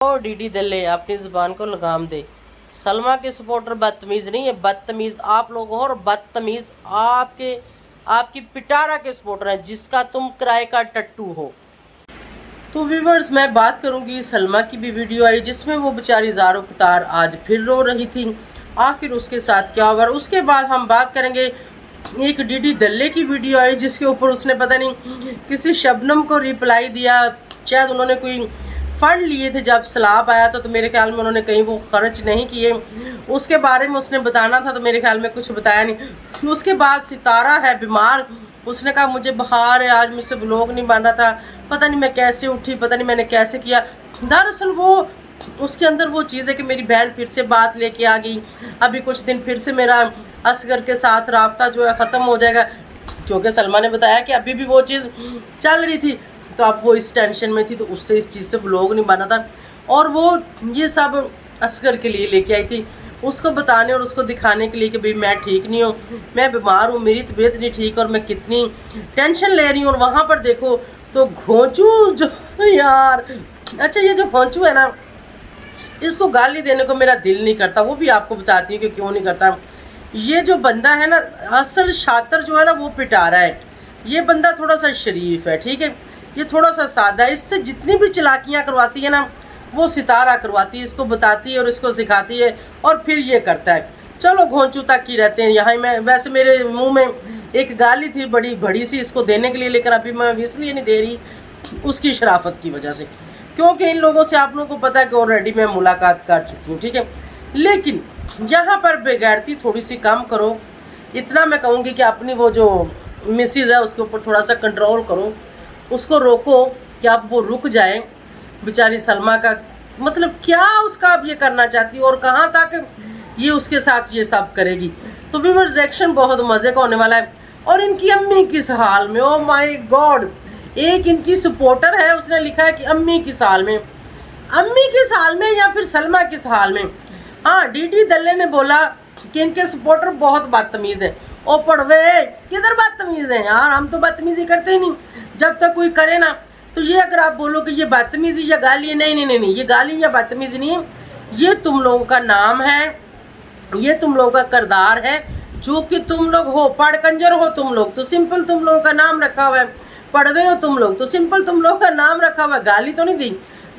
और डीडी दल्ले अपनी ज़ुबान को लगाम दे। सलमा के सपोर्टर बदतमीज़ नहीं है, बदतमीज़ आप लोग हो और बदतमीज़ आपकी पिटारा के सपोर्टर हैं जिसका तुम किराए का टट्टू हो। तो व्यूवर्स, मैं बात करूंगी सलमा की भी वीडियो आई जिसमें वो बेचारी ज़ारो कतार आज फिर रो रही थी। आखिर उसके साथ क्या हुआ। उसके बाद हम बात करेंगे एक डीडी दल्ले की वीडियो आई जिसके ऊपर उसने पता नहीं किसी शबनम को रिप्लाई दिया। शायद उन्होंने कोई फ़ंड लिए थे जब सैलाब आया तो मेरे ख्याल में उन्होंने कहीं वो खर्च नहीं किए। उसके बारे में उसने बताना था तो मेरे ख्याल में कुछ बताया नहीं। उसके बाद सितारा है बीमार, उसने कहा मुझे बुखार है, आज मुझसे व्लॉग नहीं बन रहा था, पता नहीं मैं कैसे उठी, पता नहीं मैंने कैसे किया। दरअसल वो उसके अंदर वो चीज़ है कि मेरी बहन फिर से बात लेके आ गई, अभी कुछ दिन फिर से मेरा असगर के साथ राब्ता जो है ख़त्म हो जाएगा, क्योंकि सलमा ने बताया कि अभी भी वो चीज़ चल रही थी। तो अब वो इस टेंशन में थी तो उससे इस चीज़ से व्लॉग नहीं बना था और वो ये सब असगर के लिए लेके आई थी, उसको बताने और उसको दिखाने के लिए कि भाई मैं ठीक नहीं हूँ, मैं बीमार हूँ, मेरी तबीयत नहीं ठीक और मैं कितनी टेंशन ले रही हूँ। और वहाँ पर देखो तो घोंचू जो यार, अच्छा ये जो घोंचू है ना, इसको गाली देने को मेरा दिल नहीं करता, वो भी आपको बताती हूँ कि क्यों नहीं करता। ये जो बंदा है ना, असल शातिर जो है ना वो पिटारा है। ये बंदा थोड़ा सा शरीफ है, ठीक है, ये थोड़ा सा सादा है। इससे जितनी भी चलाकियाँ करवाती है ना वो सितारा करवाती है, इसको बताती है और इसको सिखाती है और फिर ये करता है। चलो घोंचू तक ही रहते हैं यहाँ। मैं वैसे मेरे मुंह में एक गाली थी बड़ी बड़ी सी इसको देने के लिए, लेकिन अभी मैं इसलिए नहीं दे रही उसकी शराफत की वजह से, क्योंकि इन लोगों से आप लोगों को पता है कि ऑलरेडी मैं मुलाकात कर चुकी हूँ, ठीक है। लेकिन यहाँ पर बेगैरती थोड़ी सी कम करो, इतना मैं कहूँगी कि अपनी वो जो मिसिज़ है उसके ऊपर थोड़ा सा कंट्रोल करो, उसको रोको कि अब वो रुक जाए। बेचारी सलमा का मतलब क्या उसका अब ये करना चाहती है और कहाँ तक ये उसके साथ ये सब करेगी। तो व्यूअर्स, एक्शन बहुत मज़े का होने वाला है। और इनकी अम्मी किस हाल में, ओ माय गॉड, एक इनकी सपोर्टर है उसने लिखा है कि अम्मी किस हाल में, अम्मी किस हाल में या फिर सलमा किस हाल में। हाँ, डीडी दल्ले ने बोला कि इनके सपोर्टर बहुत बदतमीज़ हैं। ओ पड़वे, किधर बदतमीज़ हैं यार, हम तो बदतमीज़ी करते ही नहीं जब तक कोई करे ना। तो ये अगर आप बोलो कि ये बदतमीज़ी या गाली है, नहीं नहीं नहीं नहीं, ये गाली या बदतमीज़ी नहीं है, ये तुम लोगों का नाम है, ये तुम लोगों का किरदार है जो कि तुम लोग हो। पढ़ कंजर हो तुम लोग तो सिंपल तुम लोगों का नाम रखा हुआ है, पढ़वे हो तुम लोग तो सिंपल तुम लोगों का नाम रखा हुआ है। गाली तो नहीं दी।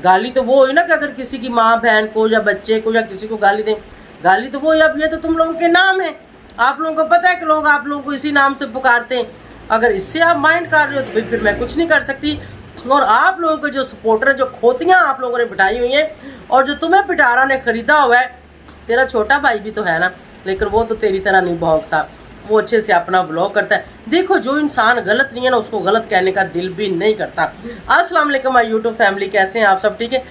गाली तो वो हुई ना कि अगर किसी की माँ बहन को या बच्चे को या किसी को गाली दें, गाली तो वो, अब ये तो तुम लोगों के नाम है, आप लोगों को पता है कि लोग आप लोगों को इसी नाम से पुकारते हैं। अगर इससे आप माइंड कर रहे हो तो फिर मैं कुछ नहीं कर सकती। और आप लोगों के जो सपोर्टर है, जो खोतियाँ आप लोगों ने पिटाई हुई हैं और जो तुम्हें पिटारा ने ख़रीदा हुआ है, तेरा छोटा भाई भी तो है ना, लेकिन वो तो तेरी तरह नहीं भौंकता, वो अच्छे से अपना ब्लॉग करता है। देखो, जो इंसान गलत नहीं है ना उसको गलत कहने का दिल भी नहीं करता। अस्सलाम वालेकुम माय यूट्यूब फैमिली, कैसे हैं आप सब? ठीक है,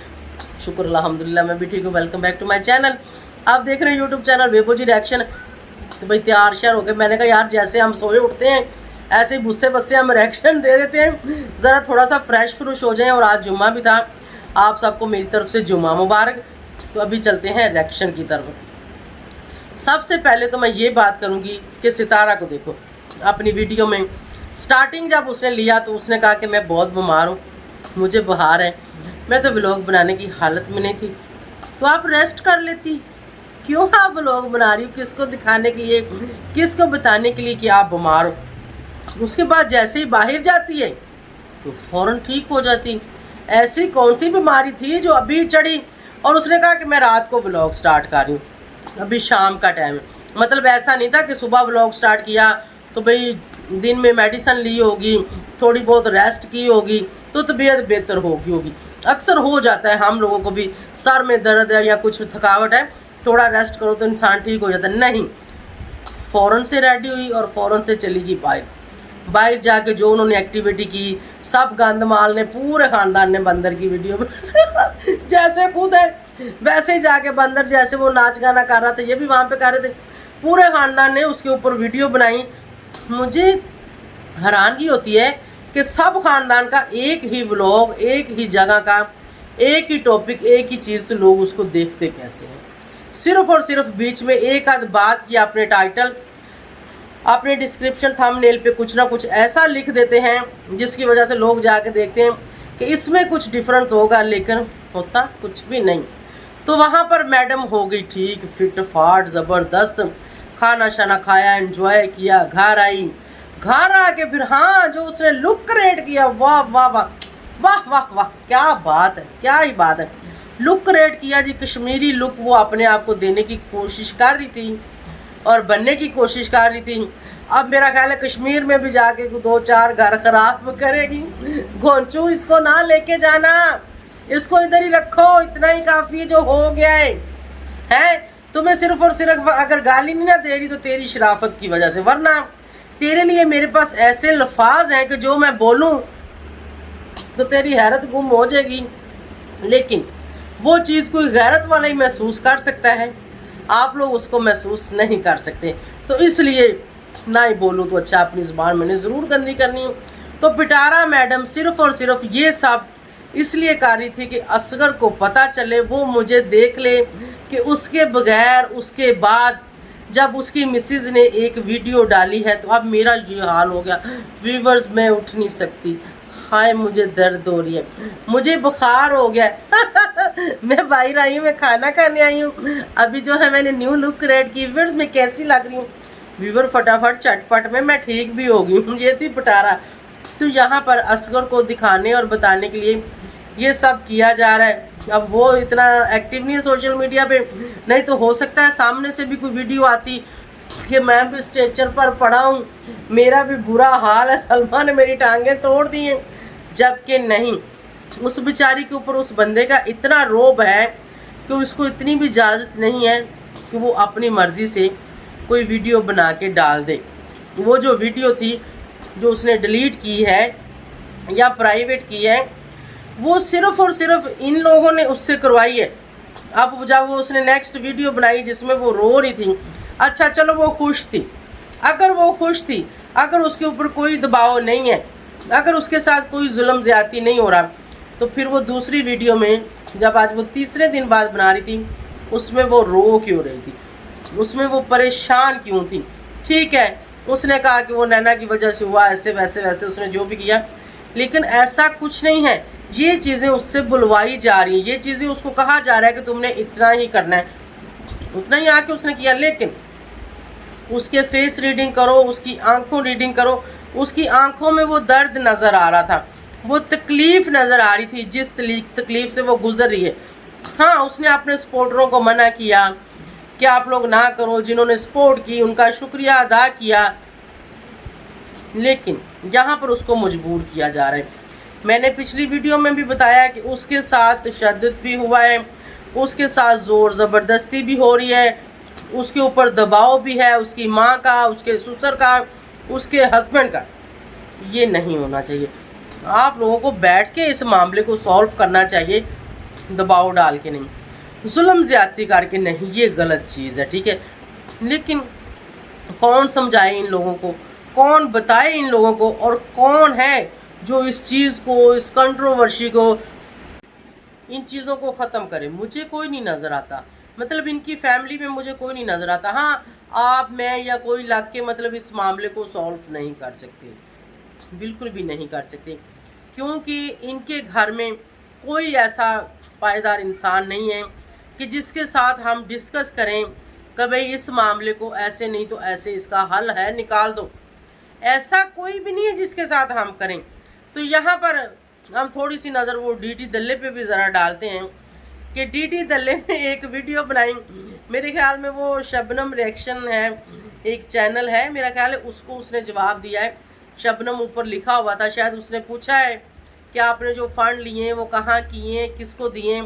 शुक्र अल्हम्दुलिल्लाह, मैं भी ठीक हूँ। Welcome back to my channel. आप देख रहे हैं YouTube channel Bebo ji reaction. तो भाई तैयार श्यार हो गए। मैंने कहा यार जैसे हम सोए उठते हैं ऐसे ही गुस्से बस्से हम रिएक्शन दे देते हैं, ज़रा थोड़ा सा फ्रेश फ्रूश हो जाएं। और आज जुम्मा भी था, आप सबको मेरी तरफ से जुम्मा मुबारक। तो अभी चलते हैं रिएक्शन की तरफ। सबसे पहले तो मैं ये बात करूँगी कि सितारा को देखो, अपनी वीडियो में स्टार्टिंग जब उसने लिया तो उसने कहा कि मैं बहुत बीमार हूँ, मुझे बुखार है, मैं तो व्लॉग बनाने की हालत में नहीं थी। तो आप रेस्ट कर लेती, क्यों आप व्लॉग बना रही हो? किसको दिखाने के लिए, किसको बताने के लिए कि आप बीमार हो? उसके बाद जैसे ही बाहर जाती है तो फ़ौरन ठीक हो जाती। ऐसी कौन सी बीमारी थी जो अभी चढ़ी? और उसने कहा कि मैं रात को व्लॉग स्टार्ट कर रही हूँ, अभी शाम का टाइम है। मतलब ऐसा नहीं था कि सुबह व्लॉग स्टार्ट किया तो भाई दिन में मेडिसिन ली होगी, थोड़ी बहुत रेस्ट की होगी तो तबीयत बेहतर होगी। अक्सर हो जाता है हम लोगों को भी, सर में दर्द है या कुछ थकावट है, थोड़ा रेस्ट करो तो इंसान ठीक हो जाता है। नहीं, फ़ौरन से रेडी हुई और फ़ौरन से चली गई बाहर जाके जो उन्होंने एक्टिविटी की, सब गंद माल ने, पूरे ख़ानदान ने बंदर की वीडियो जैसे खुद है वैसे ही जाके बंदर जैसे वो नाच गाना कर रहा था ये भी वहाँ पे कर रहे थे, पूरे ख़ानदान ने उसके ऊपर वीडियो बनाई। मुझे हैरानगी होती है कि सब ख़ानदान का एक ही व्लॉग, एक ही जगह का, एक ही टॉपिक, एक ही चीज़, तो लोग उसको देखते कैसे हैं? सिर्फ़ और सिर्फ बीच में एक आध बात या अपने टाइटल, अपने डिस्क्रिप्शन, थंबनेल पे कुछ ना कुछ ऐसा लिख देते हैं जिसकी वजह से लोग जाके देखते हैं कि इसमें कुछ डिफरेंस होगा, लेकिन होता कुछ भी नहीं। तो वहाँ पर मैडम हो गई ठीक, फिट फाट ज़बरदस्त, खाना शाना खाया, एंजॉय किया, घर आई। घर आके फिर हाँ जो उसने लुक क्रिएट किया, वाह वाह वाह वाह वाह वाह, क्या बात है, क्या ही बात है। लुक क्रिएट किया जी, कश्मीरी लुक वो अपने आप को देने की कोशिश कर रही थी और बनने की कोशिश कर रही थी। अब मेरा ख्याल है कश्मीर में भी जाके 2-4 घर खराब करेगी। गोंचू इसको ना लेके जाना, इसको इधर ही रखो, इतना ही काफ़ी है जो हो गया है। तुम्हें सिर्फ और सिर्फ अगर गाली नहीं ना दे रही तो तेरी शराफत की वजह से, वरना तेरे लिए मेरे पास ऐसे लफाज हैं कि जो मैं बोलूं तो तेरी हैरत गुम हो जाएगी। लेकिन वो चीज़ कोई गैरत वाला ही महसूस कर सकता है, आप लोग उसको महसूस नहीं कर सकते। तो इसलिए ना ही बोलूँ तो अच्छा, अपनी ज़ुबान मैंने ज़रूर गंदी करनी। तो पिटारा मैडम सिर्फ़ और सिर्फ ये सब इसलिए कर रही थी कि असगर को पता चले, वो मुझे देख ले कि उसके बगैर, उसके बाद जब उसकी मिसेज ने एक वीडियो डाली है तो अब मेरा ये हाल हो गया व्यूवर्स, मैं उठ नहीं सकती, हाय मुझे दर्द हो रही है, मुझे बुखार हो गया मैं बाहर आई हूँ, मैं खाना खाने आई हूँ, अभी जो है मैंने न्यू लुक क्रिएट की, व्यूवर्स मैं कैसी लग रही हूँ। व्यूवर फटाफट चटपट में मैं ठीक भी हो गई। ये थी पिटारा। तो यहाँ पर असगर को दिखाने और बताने के लिए ये सब किया जा रहा है। अब वो इतना एक्टिव नहीं है सोशल मीडिया पे, नहीं तो हो सकता है सामने से भी कोई वीडियो आती कि मैं भी स्ट्रेचर पर पड़ा हूँ, मेरा भी बुरा हाल है, सलमा ने मेरी टांगें तोड़ दी हैं। जबकि नहीं, उस बेचारी के ऊपर उस बंदे का इतना रोब है कि उसको इतनी भी इजाज़त नहीं है कि वो अपनी मर्ज़ी से कोई वीडियो बना के डाल दे। वो जो वीडियो थी जो उसने डिलीट की है या प्राइवेट की है, वो सिर्फ़ और सिर्फ इन लोगों ने उससे करवाई है। अब जब वो उसने नेक्स्ट वीडियो बनाई जिसमें वो रो रही थी, अच्छा चलो वो खुश थी, अगर वो खुश थी, अगर उसके ऊपर कोई दबाव नहीं है, अगर उसके साथ कोई जुल्म ज़्यादती नहीं हो रहा, तो फिर वो दूसरी वीडियो में जब आज वो तीसरे दिन बाद बना रही थी, उसमें वो रो क्यों रही थी, उसमें वो परेशान क्यों थी। ठीक है, उसने कहा कि वो नैना की वजह से हुआ, ऐसे वैसे वैसे उसने जो भी किया, लेकिन ऐसा कुछ नहीं है। ये चीज़ें उससे बुलवाई जा रही हैं, ये चीज़ें उसको कहा जा रहा है कि तुमने इतना ही करना है, उतना ही आके उसने किया। लेकिन उसके फेस रीडिंग करो, उसकी आंखों रीडिंग करो, उसकी आंखों में वो दर्द नज़र आ रहा था, वो तकलीफ़ नज़र आ रही थी, जिस तकलीफ़ से वो गुजर रही है। हाँ, उसने अपने सपोर्टरों को मना किया कि आप लोग ना करो, जिन्होंने सपोर्ट की उनका शुक्रिया अदा किया, लेकिन यहाँ पर उसको मजबूर किया जा रहा है। मैंने पिछली वीडियो में भी बताया कि उसके साथ तशद्दुद भी हुआ है, उसके साथ ज़ोर ज़बरदस्ती भी हो रही है, उसके ऊपर दबाव भी है, उसकी माँ का, उसके ससुर का, उसके हस्बैंड का। ये नहीं होना चाहिए। आप लोगों को बैठ के इस मामले को सॉल्व करना चाहिए, दबाव डाल के नहीं, जुल्म ज़्यादती करके नहीं, ये गलत चीज़ है। ठीक है, लेकिन कौन समझाए इन लोगों को, कौन बताए इन लोगों को, और कौन है जो इस चीज़ को, इस कंट्रोवर्सी को, इन चीज़ों को ख़त्म करे। मुझे कोई नहीं नज़र आता, मतलब इनकी फैमिली में मुझे कोई नहीं नज़र आता। हाँ, आप, मैं या कोई लग के मतलब इस मामले को सॉल्व नहीं कर सकते, बिल्कुल भी नहीं कर सकते, क्योंकि इनके घर में कोई ऐसा पायदार इंसान नहीं है कि जिसके साथ हम डिस्कस करें कि भाई इस मामले को ऐसे नहीं तो ऐसे इसका हल है, निकाल दो। ऐसा कोई भी नहीं है जिसके साथ हम करें। तो यहाँ पर हम थोड़ी सी नज़र वो डीडी दल्ले पे भी ज़रा डालते हैं कि डीडी दल्ले ने एक वीडियो बनाई, मेरे ख्याल में वो शबनम रिएक्शन है, एक चैनल है मेरा ख्याल है, उसको उसने जवाब दिया है। शबनम ऊपर लिखा हुआ था, शायद उसने पूछा है कि आपने जो फ़ंड लिए हैं वो कहाँ किए, किसको दिए,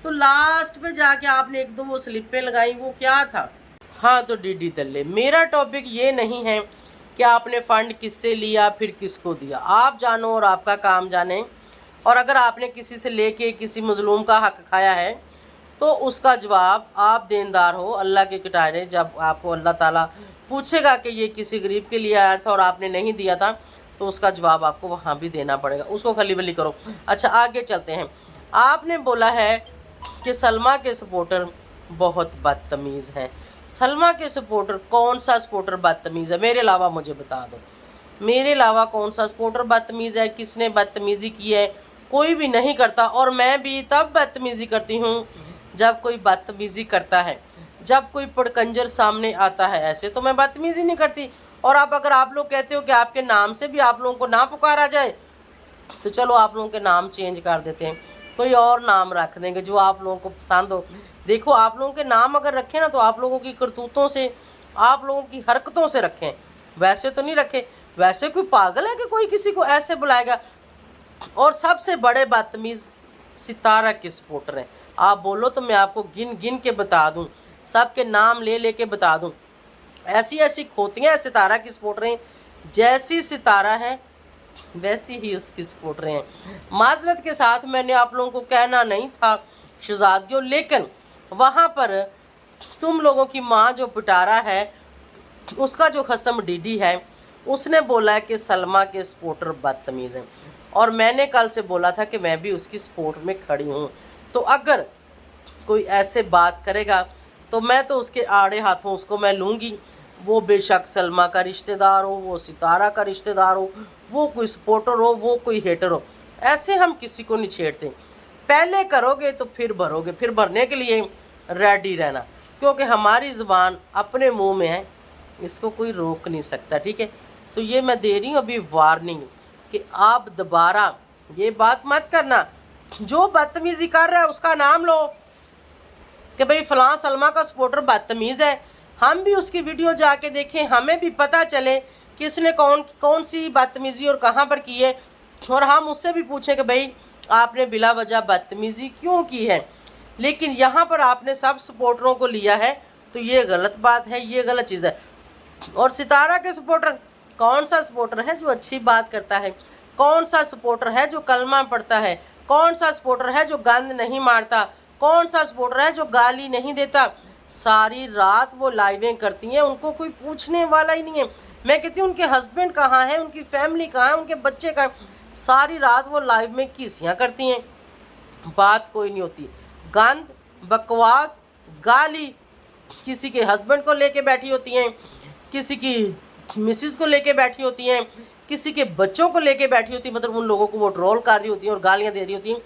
तो लास्ट में जाके आपने एक दो वो स्लिपें लगाई, वो क्या था। हाँ, तो डीडी दल्ले, मेरा टॉपिक ये नहीं है कि आपने फ़ंड किससे लिया फिर किसको दिया, आप जानो और आपका काम जाने। और अगर आपने किसी से लेके किसी मज़लूम का हक़ खाया है तो उसका जवाब आप देनदार हो अल्लाह के किटारे। जब आपको अल्लाह ताला पूछेगा कि ये किसी गरीब के लिए आया था और आपने नहीं दिया था, तो उसका जवाब आपको वहाँ भी देना पड़ेगा, उसको खली वली करो। अच्छा, आगे चलते हैं। आपने बोला है कि सलमा के सपोर्टर बहुत बदतमीज़ हैं। सलमा के सपोर्टर, कौन सा सपोर्टर बदतमीज़ है? मेरे अलावा मुझे बता दो, मेरे अलावा कौन सा सपोर्टर बदतमीज़ है? किसने बदतमीज़ी की है? कोई भी नहीं करता, और मैं भी तब बदतमीज़ी करती हूँ जब कोई बदतमीज़ी करता है, जब कोई पड़कंजर सामने आता है। ऐसे तो मैं बदतमीज़ी नहीं करती। और अब अगर आप लोग कहते हो कि आपके नाम से भी आप लोगों को ना पुकारा जाए, तो चलो आप लोगों के नाम चेंज कर देते हैं, कोई और नाम रख देंगे जो आप लोगों को पसंद हो। देखो, आप लोगों के नाम अगर रखें ना, तो आप लोगों की करतूतों से, आप लोगों की हरकतों से रखें, वैसे तो नहीं रखे। वैसे कोई पागल है कि कोई किसी को ऐसे बुलाएगा। और सबसे बड़े बदतमीज़ सितारा के सपोर्टर हैं। आप बोलो तो मैं आपको गिन गिन के बता दूं, सबके नाम ले ले के बता दूं। ऐसी ऐसी खोतियाँ हैं सितारा की सपोर्टरें, जैसी सितारा है वैसी ही उसकी सपोर्टरें हैं। माजरत के साथ मैंने आप लोगों को कहना नहीं था शहजादियों, लेकिन वहाँ पर तुम लोगों की माँ जो पिटारा है, उसका जो खसम डीडी है, उसने बोला है कि सलमा के सपोर्टर बदतमीज़ हैं। और मैंने कल से बोला था कि मैं भी उसकी सपोर्ट में खड़ी हूँ। तो अगर कोई ऐसे बात करेगा तो मैं तो उसके आड़े हाथों उसको मैं लूँगी। वो बेशक सलमा का रिश्तेदार हो, वो सितारा का रिश्तेदार हो, वो कोई सपोर्टर हो, वो कोई हेटर हो, ऐसे हम किसी को नहीं छेड़ते। पहले करोगे तो फिर भरोगे, फिर भरने के लिए रेडी रहना, क्योंकि हमारी ज़ुबान अपने मुंह में है, इसको कोई रोक नहीं सकता। ठीक है, तो ये मैं दे रही हूँ अभी वार्निंग कि आप दोबारा ये बात मत करना। जो बदतमीज़ी कर रहा है उसका नाम लो कि भाई फ़लाँ सलमा का सपोर्टर बदतमीज़ है, हम भी उसकी वीडियो जाके देखें, हमें भी पता चले कि इसने कौन सी बदतमीज़ी और कहाँ पर की है, और हम उससे भी पूछें कि भाई आपने बिला वजह बदतमीज़ी क्यों की है। लेकिन यहाँ पर आपने सब सपोर्टरों को लिया है, तो ये गलत बात है, ये गलत चीज़ है। और सितारा के सपोर्टर, कौन सा सपोर्टर है जो अच्छी बात करता है, कौन सा सपोर्टर है जो कलमा पढ़ता है, कौन सा सपोर्टर है जो गंद नहीं मारता, कौन सा सपोर्टर है जो गाली नहीं देता। सारी रात वो लाइवें करती हैं, उनको कोई पूछने वाला ही नहीं है। मैं कहती हूँ उनके हस्बैंड कहाँ हैं, उनकी फैमिली कहाँ है, उनके बच्चे कहाँ हैं। सारी रात वो लाइव में किसियाँ करती हैं, बात कोई नहीं होती। गंद, बकवास, गाली किसी के हस्बैंड को लेके बैठी होती हैं, किसी की मिसिस को लेके बैठी होती हैं, किसी के बच्चों को लेके बैठी होती है, मतलब उन लोगों को वो ट्रोल कर रही होती हैं और गालियाँ दे रही होती हैं।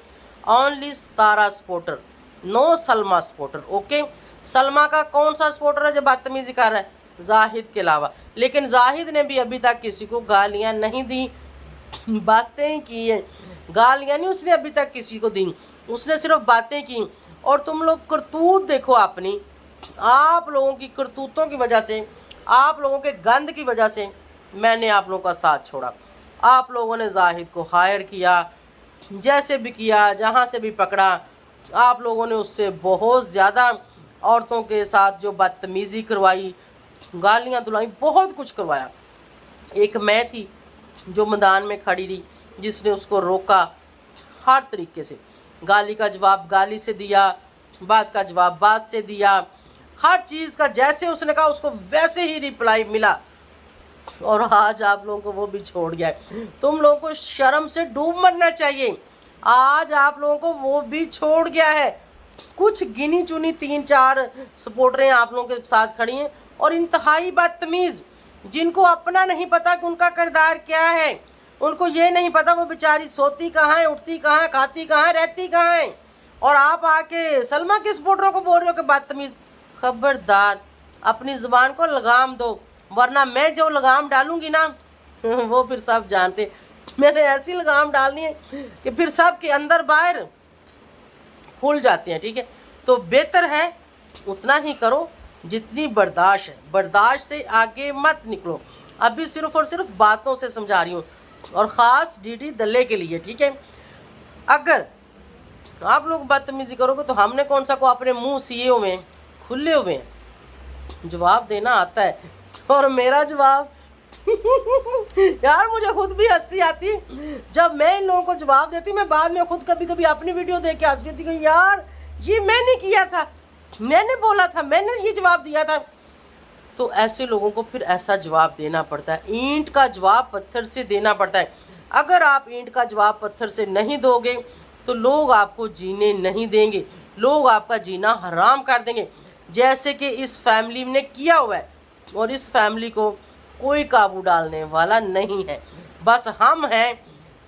Only Sitara supporter, no Salma supporter. Okay, Salma का कौन सा सपोर्टर है जो बदतमीज़ी कर रहा है? जाहिद के अलावा। लेकिन जाहिद ने भी अभी तक किसी को गालियाँ नहीं दी, बातें की हैं, गालियाँ नहीं उसने अभी तक किसी को दी, उसने सिर्फ बातें की। और तुम लोग करतूत देखो अपनी, आप लोगों की करतूतों की वजह से, आप लोगों के गंद की वजह से मैंने आप लोगों का साथ छोड़ा। आप लोगों ने जाहिद को हायर किया, जैसे भी किया, जहाँ से भी पकड़ा, आप लोगों ने उससे बहुत ज़्यादा औरतों के साथ जो बदतमीज़ी करवाई, गालियाँ दुलाई, बहुत कुछ करवाया। एक मैं थी जो मैदान में खड़ी रही, जिसने उसको रोका हर तरीके से, गाली का जवाब गाली से दिया, बात का जवाब बात से दिया, हर चीज़ का जैसे उसने कहा उसको वैसे ही रिप्लाई मिला। और आज आप लोगों को वो भी छोड़ गया है। तुम लोगों को शर्म से डूब मरना चाहिए। आज आप लोगों को वो भी छोड़ गया है। कुछ गिनी चुनी 3-4 सपोर्टरें आप लोगों के साथ खड़ी हैं, और इंतहाई बदतमीज़, जिनको अपना नहीं पता कि उनका किरदार क्या है, उनको ये नहीं पता वो बेचारी सोती कहाँ है, उठती कहाँ है, खाती कहाँ है, रहती कहाँ है, और आप आके सलमा के सपोर्टरों को बोल रहे हो कि बदतमीज़। खबरदार, अपनी ज़ुबान को लगाम दो, वरना मैं जो लगाम डालूंगी ना वो फिर सब जानते, मैंने ऐसी लगाम डालनी है कि फिर सब के अंदर बाहर खुल जाते हैं। ठीक है, तो बेहतर है उतना ही करो जितनी बर्दाश्त है, बर्दाश्त से आगे मत निकलो। अभी सिर्फ और सिर्फ बातों से समझा रही हूँ, और ख़ास डीडी दल्ले के लिए। ठीक है, अगर आप लोग बदतमीज़ी करोगे तो हमने कौन सा को अपने मुंह सिए हुए हैं, खुले हुए हैं, जवाब देना आता है। और मेरा जवाब यार मुझे खुद भी हंसी आती जब मैं इन लोगों को जवाब देती। मैं बाद में खुद कभी कभी अपनी वीडियो देख के हंस लेती कि यार ये मैंने किया था, मैंने बोला था, मैंने ये जवाब दिया था। तो ऐसे लोगों को फिर ऐसा जवाब देना पड़ता है, ईंट का जवाब पत्थर से देना पड़ता है। अगर आप ईंट का जवाब पत्थर से नहीं दोगे तो लोग आपको जीने नहीं देंगे, लोग आपका जीना हराम कर देंगे, जैसे कि इस फैमिली ने किया हुआ है। और इस फैमिली को कोई काबू डालने वाला नहीं है, बस हम हैं।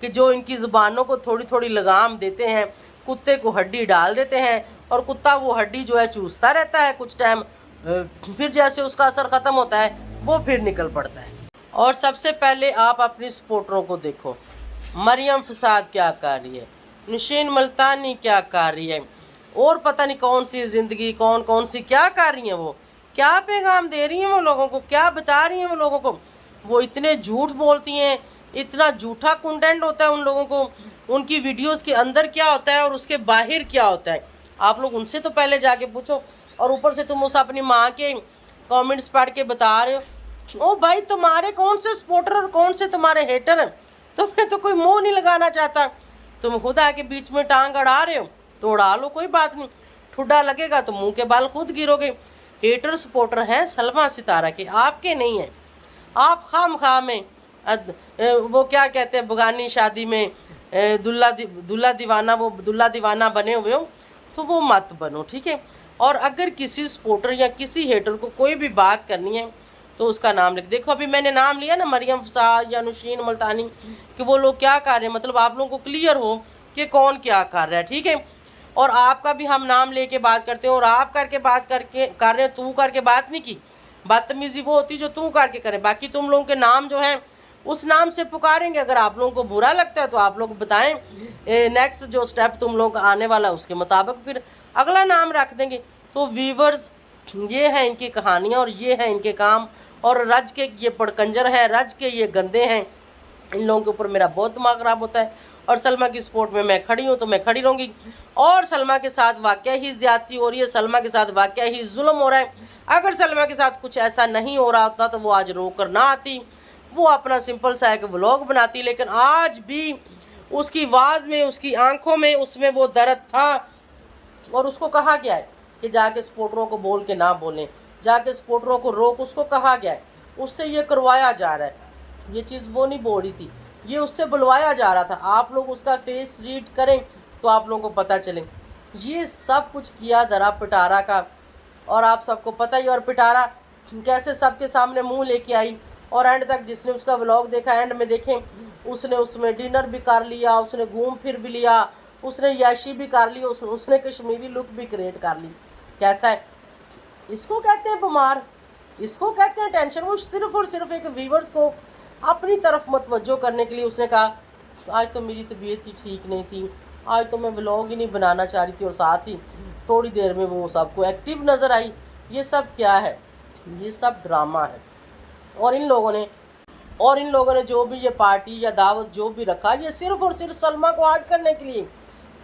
کہ जो इनकी ज़ुबानों को थोड़ी थोड़ी लगाम देते हैं, कुत्ते को हड्डी डाल देते हैं और कुत्ता वो हड्डी जो है चूसता रहता है कुछ टाइम, फिर जैसे उसका असर ख़त्म होता है वो फिर निकल पड़ता है। और सबसे पहले आप अपनी सपोर्टरों को देखो, मरियम फसाद क्या कर रही है, नशीन मुल्तानी क्या कर रही है, और पता नहीं कौन सी ज़िंदगी कौन कौन सी क्या कर रही हैं, वो क्या पैगाम दे रही हैं वो लोगों को, क्या बता रही हैं वो लोगों को। वो इतने झूठ बोलती हैं, इतना झूठा कंटेंट होता है उन लोगों को, उनकी वीडियोस के अंदर क्या होता है और उसके बाहर क्या होता है, आप लोग उनसे तो पहले जाके पूछो। और ऊपर से तुम उस अपनी माँ के कमेंट्स पढ़ के बता रहे हो। ओ भाई, तुम्हारे कौन से सपोर्टर और कौन से तुम्हारे हेटर हैं, तुम्हें तो कोई मुँह नहीं लगाना चाहता। तुम खुद आके बीच में टांग अड़ा रहे हो तो उड़ा लो, कोई बात नहीं, ठुड्डा लगेगा तो मुंह के बाल खुद गिरोगे। हेटर सपोर्टर हैं सलमा सितारा के, आपके नहीं हैं। आप खाम में वो क्या कहते हैं, बगानी शादी में दुल्ला दीवाना, वो दुल्ला दीवाना बने हुए हो तो वो मत बनो, ठीक है। और अगर किसी सपोर्टर या किसी हेटर को कोई भी बात करनी है तो उसका नाम लिख। देखो अभी मैंने नाम लिया ना, मरियम फसाद या नशीन मुल्तानी, कि वो लोग क्या कर रहे हैं, मतलब आप लोगों को क्लियर हो कि कौन क्या कर रहा है, ठीक है। और आपका भी हम नाम लेके बात करते हैं, और आप करके बात करके कर रहे हो, तू करके बात नहीं की। बदतमीजी वो होती जो तू करके करे, बाकी तुम लोगों के नाम जो हैं उस नाम से पुकारेंगे। अगर आप लोगों को बुरा लगता है तो आप लोग बताएं, नेक्स्ट जो स्टेप तुम लोग का आने वाला है उसके मुताबिक फिर अगला नाम रख देंगे। तो व्यूवर्स, ये है इनकी कहानियाँ और ये है इनके काम। और रज के ये पड़कंजर है, रज के ये गंदे हैं, इन लोगों के ऊपर मेरा बहुत दिमाग ख़राब होता है। और सलमा की सपोर्ट में मैं खड़ी हूँ तो मैं खड़ी रहूँगी। और सलमा के साथ वाकया ही ज़्यादती हो रही है, सलमा के साथ वाकया ही जुल्म हो रहा है। अगर सलमा के साथ कुछ ऐसा नहीं हो रहा होता तो वो आज रो कर ना आती, वो अपना सिंपल सा एक व्लॉग बनाती। लेकिन आज भी उसकी आवाज़ में, उसकी आंखों में, उसमें वो दर्द था। और उसको कहा गया है कि जाके सपोर्टरों को बोल के ना बोलें, जाके सपोर्टरों को रोक, उसको कहा गया है, उससे ये करवाया जा रहा है। ये चीज़ वो नहीं बोल रही थी, ये उससे बुलवाया जा रहा था। आप लोग उसका फेस रीड करें तो आप लोगों को पता चले। ये सब कुछ किया दरा पिटारा का, और आप सबको पता ही। और पिटारा कैसे सबके सामने मुंह लेके आई, और एंड तक जिसने उसका व्लॉग देखा, एंड में देखें उसने उसमें डिनर भी कर लिया, उसने घूम फिर भी लिया, उसने याशी भी कर ली, उसने कश्मीरी लुक भी क्रिएट कर ली। कैसा है, इसको कहते हैं बीमार, इसको कहते हैं टेंशन। वो सिर्फ और सिर्फ एक व्यूवर्स को अपनी तरफ मतवज्जो करने के लिए उसने कहा आज तो मेरी तबीयत ही ठीक नहीं थी, आज तो मैं व्लॉग ही नहीं बनाना चाह रही थी, और साथ ही थोड़ी देर में वो सबको एक्टिव नज़र आई। ये सब क्या है, ये सब ड्रामा है। और इन लोगों ने जो भी ये पार्टी या दावत जो भी रखा, ये सिर्फ और सिर्फ सलमा को हर्ट करने के लिए,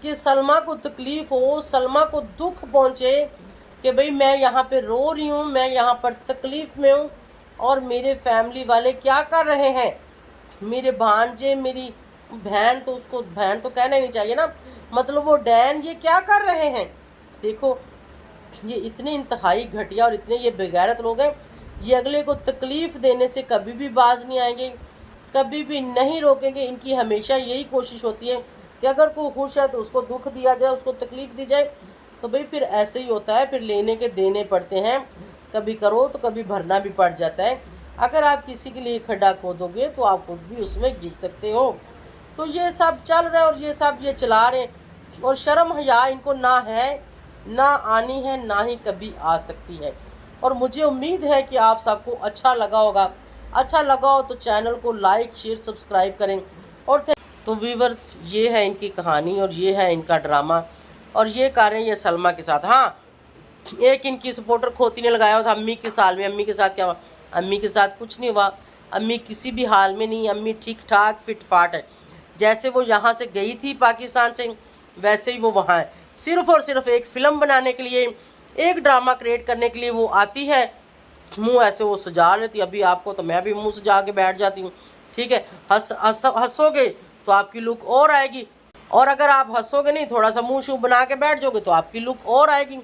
कि सलमा को तकलीफ़ हो, सलमा को दुख पहुँचे कि भाई मैं यहाँ पे रो रही हूँ, मैं यहाँ पर तकलीफ़ में हूँ, और मेरे फैमिली वाले क्या कर रहे हैं, मेरे भांजे, मेरी बहन, तो उसको बहन तो कहना ही नहीं चाहिए ना, मतलब वो डैन, ये क्या कर रहे हैं। देखो ये इतने इंतहाई घटिया और इतने ये बेगैरत लोग हैं, ये अगले को तकलीफ़ देने से कभी भी बाज नहीं आएंगे, कभी भी नहीं रोकेंगे। इनकी हमेशा यही कोशिश होती है कि अगर कोई खुश है तो उसको दुख दिया जाए, उसको तकलीफ़ दी जाए। तो भाई फिर ऐसे ही होता है, फिर लेने के देने पड़ते हैं, कभी करो तो कभी भरना भी पड़ जाता है। अगर आप किसी के लिए खड्डा खोदोगे तो आप खुद भी उसमें गिर सकते हो। तो ये सब चल रहा है और ये सब ये चला रहे हैं, और शर्म हया इनको ना है, ना आनी है, ना ही कभी आ सकती है। और मुझे उम्मीद है कि आप सबको अच्छा लगा होगा। अच्छा लगा हो तो चैनल को लाइक शेयर सब्सक्राइब करें। और तो व्यूवर्स, ये है इनकी कहानी और ये है इनका ड्रामा, और ये कर रहे हैं ये सलमा के साथ। हाँ, एक इनकी सपोर्टर खोती ने लगाया था अम्मी के साल में। अम्मी के साथ क्या हुआ, अम्मी के साथ कुछ नहीं हुआ, अम्मी किसी भी हाल में नहीं, अम्मी ठीक ठाक फिट फाट है। जैसे वो यहाँ से गई थी पाकिस्तान से, वैसे ही वो वहाँ है। सिर्फ़ और सिर्फ एक फ़िल्म बनाने के लिए, एक ड्रामा क्रिएट करने के लिए वो आती है, मुंह ऐसे वो सजा लेती। अभी आपको तो मैं भी मुंह सजा के बैठ जाती हूँ, ठीक है। हंसोगे तो आपकी लुक और आएगी, और अगर आप हंसोगे नहीं, थोड़ा सा मुंह शू बना के बैठ जाओगे तो आपकी लुक और आएगी।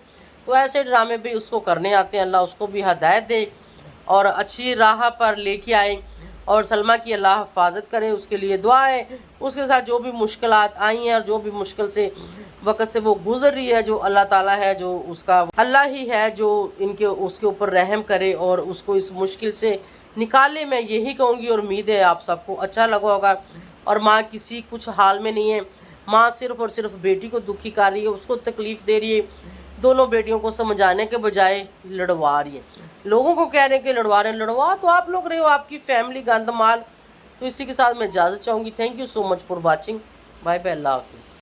तो ऐसे ड्रामे भी उसको करने आते हैं। अल्लाह उसको भी हिदायत दे और अच्छी राह पर लेके आए, और सलमा की अल्लाह हिफाजत करे, उसके लिए दुआएं। उसके साथ जो भी मुश्किलात आई हैं और जो भी मुश्किल से वक़्त से वो गुज़र रही है, जो अल्लाह ताला है, जो उसका अल्लाह ही है जो इनके उसके ऊपर रहम करे और उसको इस मुश्किल से निकाले, मैं यही कहूँगी। और उम्मीद है आप सबको अच्छा लगा होगा। اور ماں کسی کچھ حال میں نہیں ہے. ماں صرف اور صرف بیٹی کو دکھی کر رہی ہے, اس کو تکلیف دے رہی ہے. دونوں بیٹیوں کو سمجھانے کے بجائے لڑوا رہی ہے. لوگوں کو کہہ رہے ہیں کہ لڑوا رہے ہیں, لڑوا تو آپ لوگ رہے ہو, آپ کی فیملی گند مال. تو اسی کے ساتھ میں اجازت چاہوں گی. Thank you so much for watching. Bye bye, اللہ حافظ.